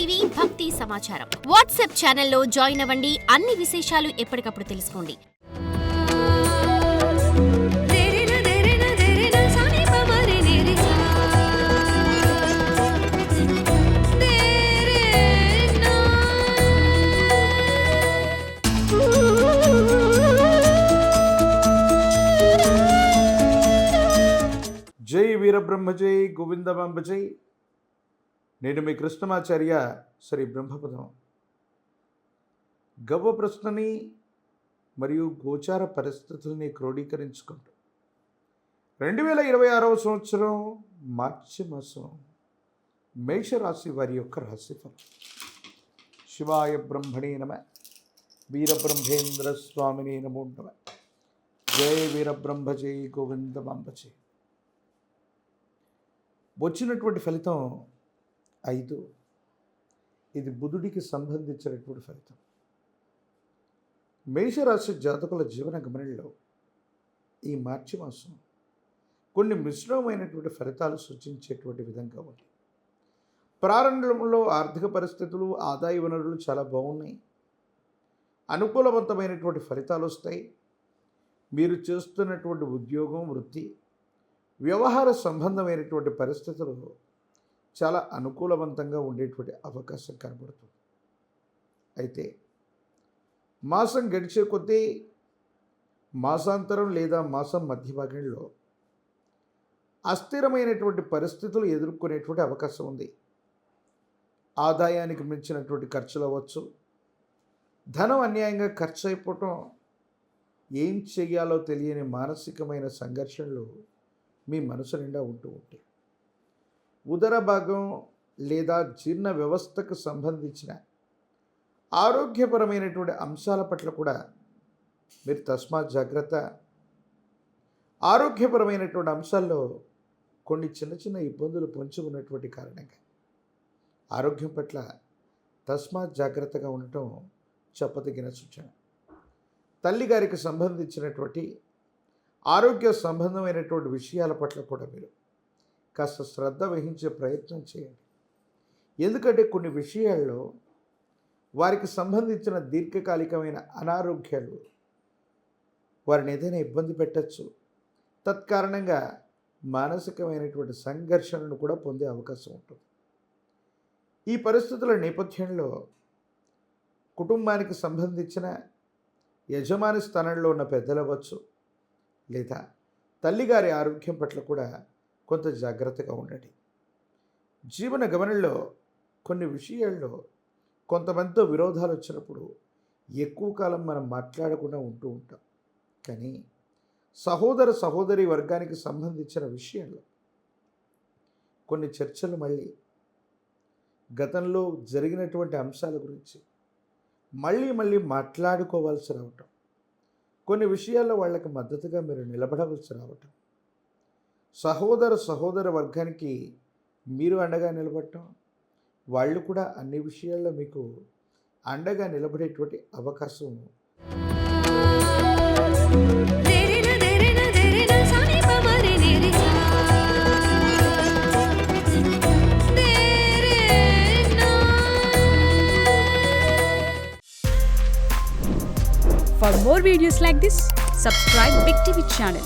TV భక్తి సమాచారం WhatsApp ఛానల్లో జాయిన్ అవ్వండి. అన్ని విశేషాలు ఎప్పటికప్పుడు తెలుసుకోండి. జై వీరబ్రహ్మ జై గోవిందమాంబ జై. నేను మీ కృష్ణమాచార్య శ్రీ బ్రహ్మపదం. గవ్వ ప్రశ్నని మరియు గోచార పరిస్థితుల్ని క్రోడీకరించుకుంటూ 2026వ సంవత్సరం మార్చి మాసం మేషరాశి వారి యొక్క రాశిఫలం. శివాయ బ్రహ్మణే నమ. వీరబ్రహ్మేంద్ర స్వామిని నమో నమ. జై వీరబ్రహ్మ జై గోవిందమాంబ జై. వచ్చినటువంటి ఫలితం 5. ఇది బుధుడికి సంబంధించినటువంటి ఫలితం. మేషరాశి జాతకుల జీవన గమనంలో ఈ మార్చి మాసం కొన్ని మిశ్రమమైనటువంటి ఫలితాలు సూచించేటువంటి విధంగా ఉంది. ప్రారంభంలో ఆర్థిక పరిస్థితులు, ఆదాయ వనరులు చాలా బాగున్నాయి. అనుకూలవంతమైనటువంటి ఫలితాలు వస్తాయి. మీరు చేస్తున్నటువంటి ఉద్యోగం, వృత్తి, వ్యవహార సంబంధమైనటువంటి పరిస్థితులు చాలా అనుకూలవంతంగా ఉండేటువంటి అవకాశం కనబడుతుంది. అయితే మాసం గడిచే కొద్దీ మాసాంతరం లేదా మాసం మధ్య భాగంలో అస్థిరమైనటువంటి పరిస్థితులు ఎదుర్కొనేటువంటి అవకాశం ఉంది. ఆదాయానికి మించినటువంటి ఖర్చులు అవ్వచ్చు. ధనం అన్యాయంగా ఖర్చు అయిపోవటం, ఏం చేయాలో తెలియని మానసికమైన సంఘర్షణలు మీ మనసు నిండా ఉంటూ ఉంటాయి. ఉదర భాగం లేదా జీర్ణ వ్యవస్థకు సంబంధించిన ఆరోగ్యపరమైనటువంటి అంశాల పట్ల కూడా మీరు తస్మాత్ జాగ్రత్త. ఆరోగ్యపరమైనటువంటి అంశాల్లో కొన్ని చిన్న చిన్న ఇబ్బందులు పొంచి ఉన్నటువంటి కారణంగా ఆరోగ్యం పట్ల తస్మాత్ జాగ్రత్తగా ఉండటం చెప్పదగిన సూచన. తల్లిగారికి సంబంధించినటువంటి ఆరోగ్య సంబంధమైనటువంటి విషయాల పట్ల కూడా మీరు కాస్త శ్రద్ధ వహించే ప్రయత్నం చేయండి. ఎందుకంటే కొన్ని విషయాల్లో వారికి సంబంధించిన దీర్ఘకాలికమైన అనారోగ్యాలు వారిని ఏదైనా ఇబ్బంది పెట్టచ్చు. తత్కారణంగా మానసికమైనటువంటి సంఘర్షణను కూడా పొందే అవకాశం ఉంటుంది. ఈ పరిస్థితుల నేపథ్యంలో కుటుంబానికి సంబంధించిన యజమాని స్థానంలో ఉన్న పెద్దలు అవ్వచ్చు, లేదా తల్లిగారి ఆరోగ్యం పట్ల కూడా కొంత జాగ్రత్తగా ఉండండి. జీవన గమనంలో కొన్ని విషయాల్లో కొంతమందితో విరోధాలు వచ్చినప్పుడు ఎక్కువ కాలం మనం మాట్లాడకుండా ఉంటూ ఉంటాం. కానీ సహోదర సహోదరి వర్గానికి సంబంధించిన విషయంలో కొన్ని చర్చలు మళ్ళీ గతంలో జరిగినటువంటి అంశాల గురించి మళ్ళీ మాట్లాడుకోవాల్సి రావటం, కొన్ని విషయాల్లో వాళ్ళకి మద్దతుగా మీరు నిలబడవలసి రావటం, సహోదర వర్గానికి మీరు అండగా నిలబడటం, వాళ్ళు కూడా అన్ని విషయాల్లో మీకు అండగా నిలబడేటువంటి అవకాశం For more videos like this, subscribe Big TV channel.